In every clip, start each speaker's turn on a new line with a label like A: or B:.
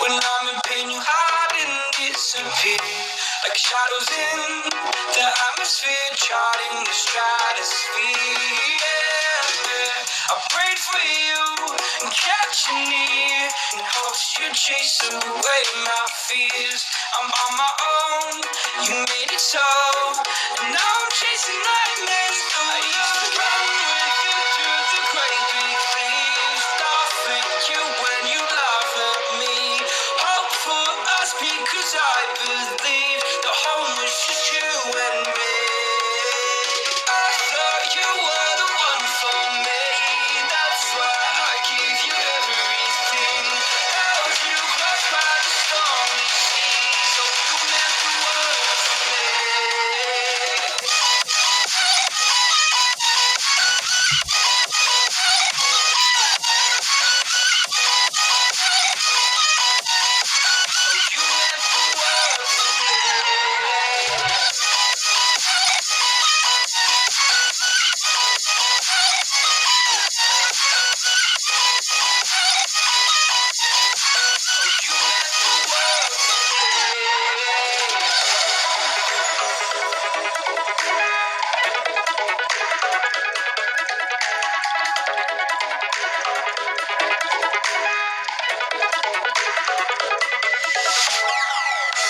A: When I'm in pain, you hide and disappear like shadows in the atmosphere, charting the stratosphere. Yeah. I prayed for you and kept you near in hopes you'd chase away my fears. I'm on my own, you made it so, and now I'm chasing nightmares. I used to run with you through the great big leaves, laugh at you when you laugh at me. Hope for us because I believe the home was just you and me. I thought you were the one for me, that's why I gave you everything. Held you close by the stormy seas, oh you meant the world to me. You meant the world to me. You meant the world to me.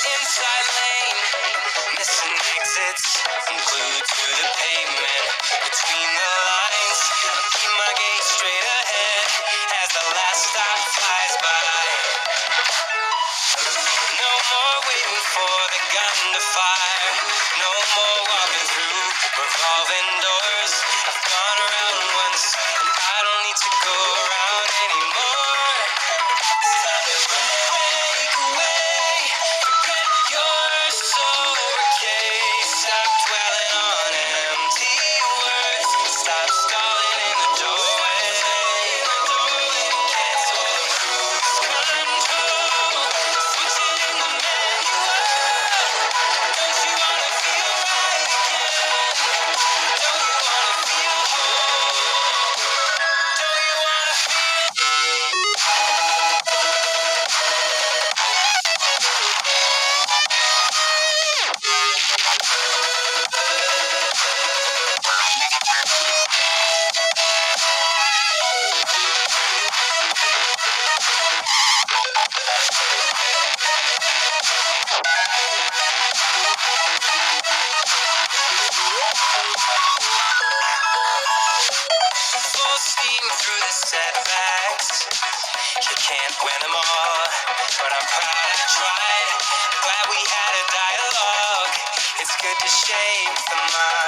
A: Inside lane, missing exits, I'm glued to the pavement. Between the lines, I keep my gaze straight ahead as the last stop flies by. No more waiting for the gun to fire. No more walking through revolving doors. I've gone around once, and I don't need to go around anymore. It's time to break away. Forget you're so okay. Stop dwelling on empty words. Stop stalling in the doorway. Cancel the cruise control. Switch it in the manual. Don't you wanna feel right again? Don't you wanna feel whole? Don't you wanna full steam through the setbacks? You can't win them all, but I'm proud I tried. Glad we had a dialogue. It's good to shape the mind.